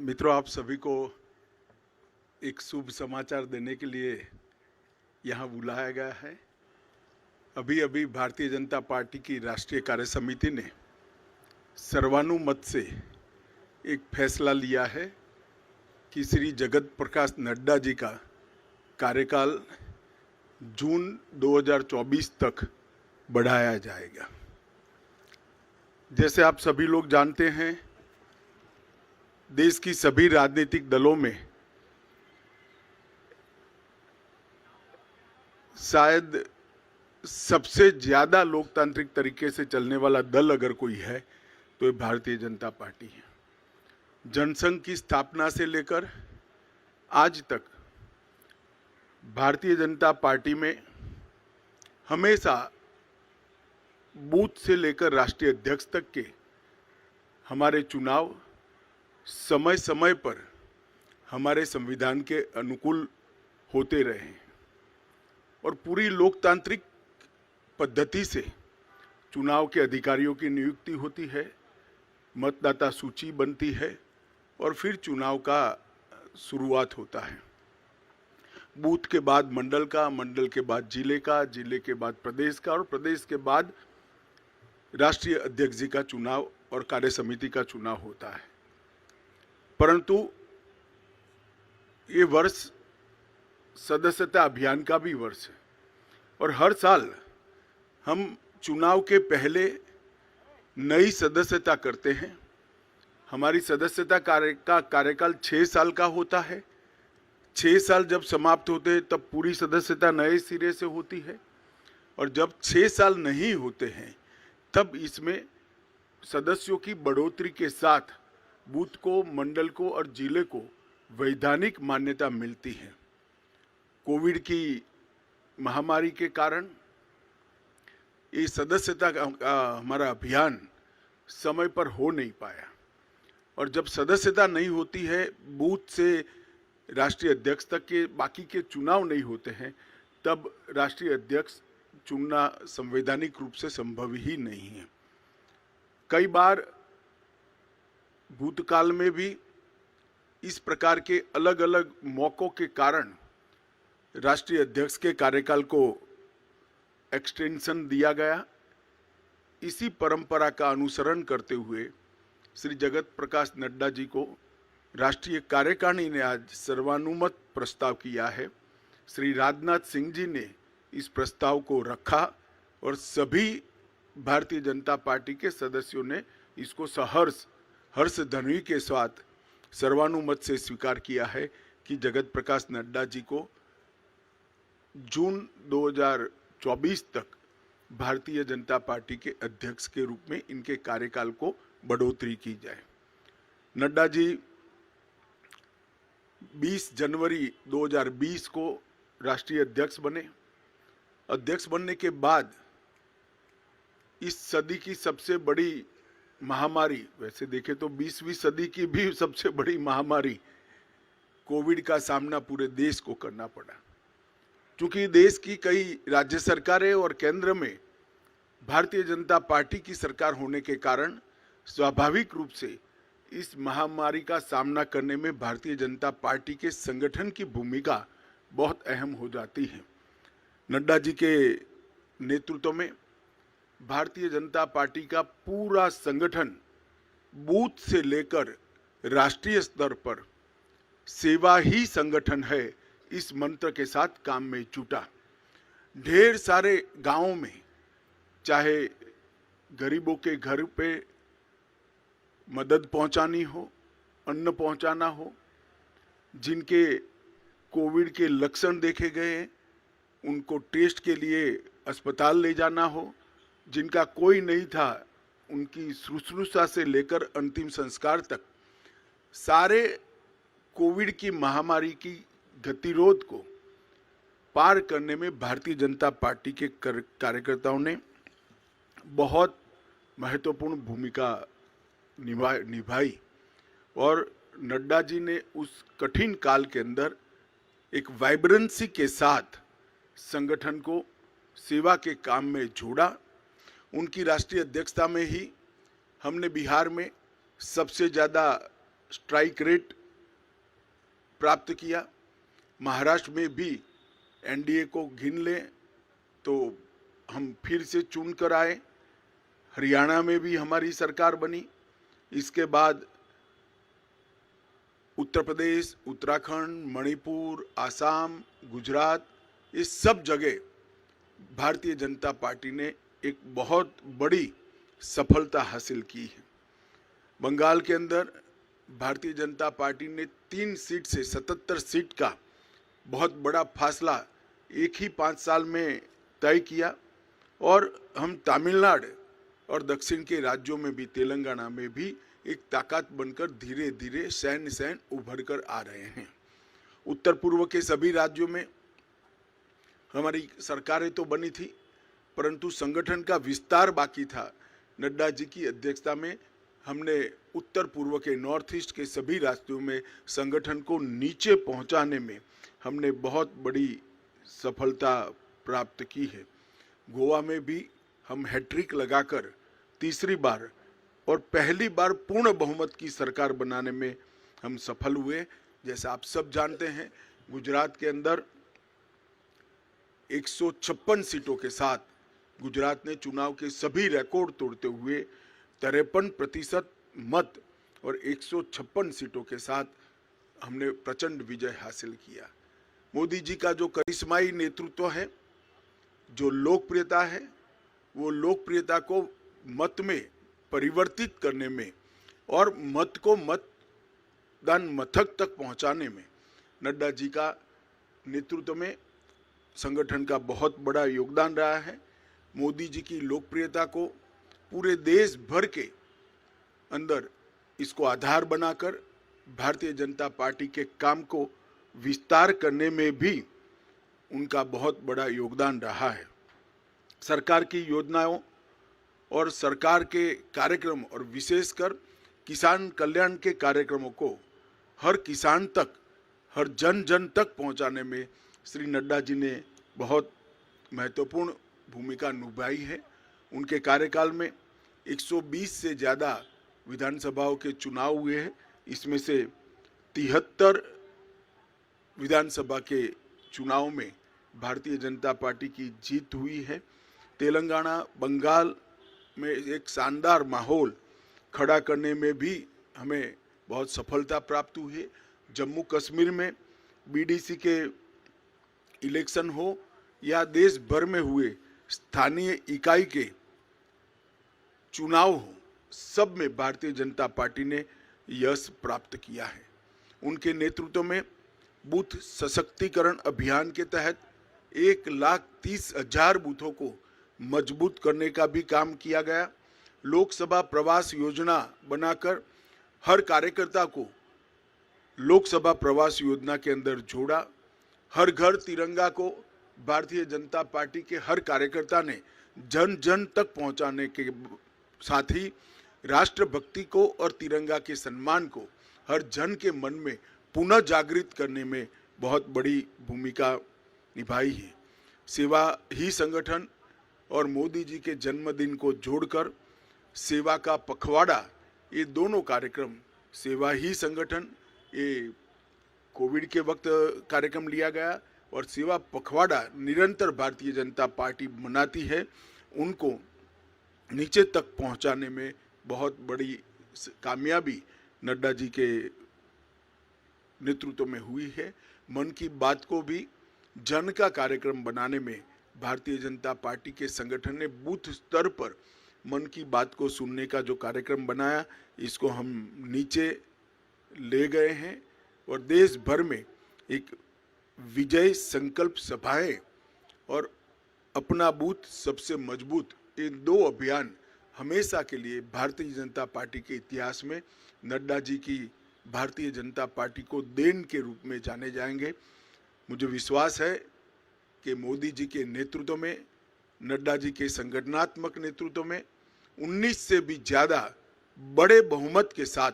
मित्रों, आप सभी को एक शुभ समाचार देने के लिए यहाँ बुलाया गया है। अभी अभी भारतीय जनता पार्टी की राष्ट्रीय कार्य समिति ने सर्वानुमत से एक फैसला लिया है कि श्री जगत प्रकाश नड्डा जी का कार्यकाल जून 2024 तक बढ़ाया जाएगा। जैसे आप सभी लोग जानते हैं, देश की सभी राजनीतिक दलों में शायद सबसे ज्यादा लोकतांत्रिक तरीके से चलने वाला दल अगर कोई है तो ये भारतीय जनता पार्टी है। जनसंघ की स्थापना से लेकर आज तक भारतीय जनता पार्टी में हमेशा बूथ से लेकर राष्ट्रीय अध्यक्ष तक के हमारे चुनाव समय समय पर हमारे संविधान के अनुकूल होते रहे हैं और पूरी लोकतांत्रिक पद्धति से चुनाव के अधिकारियों की नियुक्ति होती है, मतदाता सूची बनती है और फिर चुनाव का शुरुआत होता है। बूथ के बाद मंडल का, मंडल के बाद जिले का, जिले के बाद प्रदेश का और प्रदेश के बाद राष्ट्रीय अध्यक्ष जी का चुनाव और कार्य समिति का चुनाव होता है। परंतु ये वर्ष सदस्यता अभियान का भी वर्ष है और हर साल हम चुनाव के पहले नई सदस्यता करते हैं। हमारी सदस्यता कार्यकाल 6 साल का होता है। 6 साल जब समाप्त होते हैं तब पूरी सदस्यता नए सिरे से होती है और जब 6 साल नहीं होते हैं तब इसमें सदस्यों की बढ़ोतरी के साथ बूथ को, मंडल को और जिले को वैधानिक मान्यता मिलती है। कोविड की महामारी के कारण ये सदस्यता का हमारा अभियान समय पर हो नहीं पाया और जब सदस्यता नहीं होती है, बूथ से राष्ट्रीय अध्यक्ष तक के बाकी के चुनाव नहीं होते हैं, तब राष्ट्रीय अध्यक्ष चुनना संवैधानिक रूप से संभव ही नहीं है। कई बार भूतकाल में भी इस प्रकार के अलग अलग मौकों के कारण राष्ट्रीय अध्यक्ष के कार्यकाल को एक्सटेंशन दिया गया। इसी परंपरा का अनुसरण करते हुए श्री जगत प्रकाश नड्डा जी को राष्ट्रीय कार्यकारिणी ने आज सर्वानुमत प्रस्ताव किया है। श्री राजनाथ सिंह जी ने इस प्रस्ताव को रखा और सभी भारतीय जनता पार्टी के सदस्यों ने इसको सहर्ष हर्षध्वनि के साथ सर्वानुमत से स्वीकार किया है कि जगत प्रकाश नड्डा जी को जून 2024 तक भारतीय जनता पार्टी के अध्यक्ष के रूप में इनके कार्यकाल को बढ़ोतरी की जाए। नड्डा जी 20 जनवरी 2020 को राष्ट्रीय अध्यक्ष बने। अध्यक्ष बनने के बाद इस सदी की सबसे बड़ी महामारी, वैसे देखें तो 20वीं सदी की भी सबसे बड़ी महामारी कोविड का सामना पूरे देश को करना पड़ा। क्योंकि देश की कई राज्य सरकारें और केंद्र में भारतीय जनता पार्टी की सरकार होने के कारण स्वाभाविक रूप से इस महामारी का सामना करने में भारतीय जनता पार्टी के संगठन की भूमिका बहुत अहम हो जाती है। नड्डा जी के नेतृत्व में भारतीय जनता पार्टी का पूरा संगठन बूथ से लेकर राष्ट्रीय स्तर पर सेवा ही संगठन है, इस मंत्र के साथ काम में जुटा। ढेर सारे गांवों में चाहे गरीबों के घर पे मदद पहुंचानी हो, अन्न पहुंचाना हो, जिनके कोविड के लक्षण देखे गए उनको टेस्ट के लिए अस्पताल ले जाना हो, जिनका कोई नहीं था उनकी शुश्रूषा से लेकर अंतिम संस्कार तक सारे कोविड की महामारी की गतिरोध को पार करने में भारतीय जनता पार्टी के कार्यकर्ताओं ने बहुत महत्वपूर्ण भूमिका निभाई और नड्डा जी ने उस कठिन काल के अंदर एक वाइब्रेंसी के साथ संगठन को सेवा के काम में जोड़ा। उनकी राष्ट्रीय अध्यक्षता में ही हमने बिहार में सबसे ज़्यादा स्ट्राइक रेट प्राप्त किया। महाराष्ट्र में भी एनडीए को गिन लें तो हम फिर से चुन कर आए। हरियाणा में भी हमारी सरकार बनी। इसके बाद उत्तर प्रदेश, उत्तराखंड, मणिपुर, आसाम, गुजरात, ये सब जगह भारतीय जनता पार्टी ने एक बहुत बड़ी सफलता हासिल की है। बंगाल के अंदर भारतीय जनता पार्टी ने 3 सीट से 77 सीट का बहुत बड़ा फासला एक ही 5 साल में तय किया और हम तमिलनाडु और दक्षिण के राज्यों में भी, तेलंगाना में भी एक ताकत बनकर धीरे धीरे सैन उभर कर आ रहे हैं। उत्तर पूर्व के सभी राज्यों में हमारी सरकारें तो बनी थी, परंतु संगठन का विस्तार बाकी था। नड्डा जी की अध्यक्षता में हमने उत्तर पूर्व के, नॉर्थ ईस्ट के सभी राज्यों में संगठन को नीचे पहुंचाने में हमने बहुत बड़ी सफलता प्राप्त की है। गोवा में भी हम हैट्रिक लगाकर तीसरी बार और पहली बार पूर्ण बहुमत की सरकार बनाने में हम सफल हुए। जैसा आप सब जानते हैं, गुजरात के अंदर 156 सीटों के साथ गुजरात ने चुनाव के सभी रिकॉर्ड तोड़ते हुए 53% मत और 156 सीटों के साथ हमने प्रचंड विजय हासिल किया। मोदी जी का जो करिश्माई नेतृत्व है, जो लोकप्रियता है, वो लोकप्रियता को मत में परिवर्तित करने में और मत को मतदान मथक तक पहुंचाने में नड्डा जी का नेतृत्व में संगठन का बहुत बड़ा योगदान रहा है। मोदी जी की लोकप्रियता को पूरे देश भर के अंदर इसको आधार बनाकर भारतीय जनता पार्टी के काम को विस्तार करने में भी उनका बहुत बड़ा योगदान रहा है। सरकार की योजनाओं और सरकार के कार्यक्रम और विशेषकर किसान कल्याण के कार्यक्रमों को हर किसान तक, हर जन जन तक पहुंचाने में श्री नड्डा जी ने बहुत महत्वपूर्ण भूमिका निभाई है। उनके कार्यकाल में 120 से ज़्यादा विधानसभाओं के चुनाव हुए हैं। इसमें से 73 विधानसभा के चुनाव में भारतीय जनता पार्टी की जीत हुई है। तेलंगाना, बंगाल में एक शानदार माहौल खड़ा करने में भी हमें बहुत सफलता प्राप्त हुई है। जम्मू कश्मीर में बीडीसी के इलेक्शन हो या देश भर में हुए स्थानीय इकाई के चुनाव हो, सब में भारतीय जनता पार्टी ने यश प्राप्त किया है। उनके नेतृत्व में बूथ सशक्तिकरण अभियान के तहत 1,30,000 बूथों को मजबूत करने का भी काम किया गया। लोकसभा प्रवास योजना बनाकर हर कार्यकर्ता को लोकसभा प्रवास योजना के अंदर जोड़ा। हर घर तिरंगा को भारतीय जनता पार्टी के हर कार्यकर्ता ने जन जन तक पहुंचाने के साथ ही राष्ट्रभक्ति को और तिरंगा के सम्मान को हर जन के मन में पुनः जागृत करने में बहुत बड़ी भूमिका निभाई है। सेवा ही संगठन और मोदी जी के जन्मदिन को जोड़कर सेवा का पखवाड़ा, ये दोनों कार्यक्रम, सेवा ही संगठन ये कोविड के वक्त कार्यक्रम लिया गया और सेवा पखवाड़ा निरंतर भारतीय जनता पार्टी मनाती है, उनको नीचे तक पहुंचाने में बहुत बड़ी कामयाबी नड्डा जी के नेतृत्व में हुई है। मन की बात को भी जन का कार्यक्रम बनाने में भारतीय जनता पार्टी के संगठन ने बूथ स्तर पर मन की बात को सुनने का जो कार्यक्रम बनाया, इसको हम नीचे ले गए हैं और देश भर में एक विजय संकल्प सभाएं और अपना बूथ सबसे मजबूत, ये 2 अभियान हमेशा के लिए भारतीय जनता पार्टी के इतिहास में नड्डा जी की भारतीय जनता पार्टी को देन के रूप में जाने जाएंगे। मुझे विश्वास है कि मोदी जी के नेतृत्व में, नड्डा जी के संगठनात्मक नेतृत्व में 19 से भी ज़्यादा बड़े बहुमत के साथ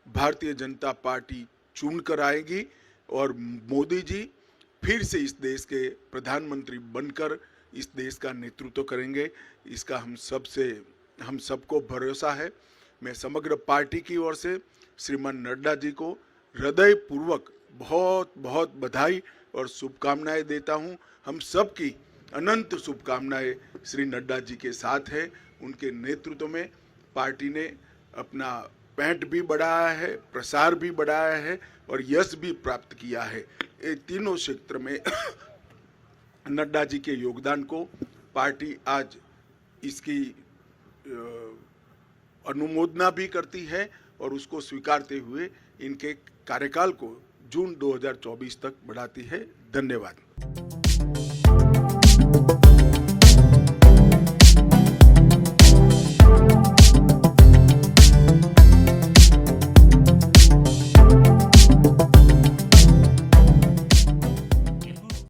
भारतीय जनता पार्टी चुन कर आएगी और मोदी जी फिर से इस देश के प्रधानमंत्री बनकर इस देश का नेतृत्व करेंगे। इसका हम सबको भरोसा है। मैं समग्र पार्टी की ओर से श्रीमान नड्डा जी को हृदयपूर्वक बहुत बहुत बधाई और शुभकामनाएं देता हूं। हम सब की अनंत शुभकामनाएं श्री नड्डा जी के साथ है। उनके नेतृत्व में पार्टी ने अपना पैठ भी बढ़ाया है, प्रसार भी बढ़ाया है और यश भी प्राप्त किया है। ये तीनों क्षेत्र में नड्डा जी के योगदान को पार्टी आज इसकी अनुमोदना भी करती है और उसको स्वीकारते हुए इनके कार्यकाल को जून 2024 तक बढ़ाती है। धन्यवाद।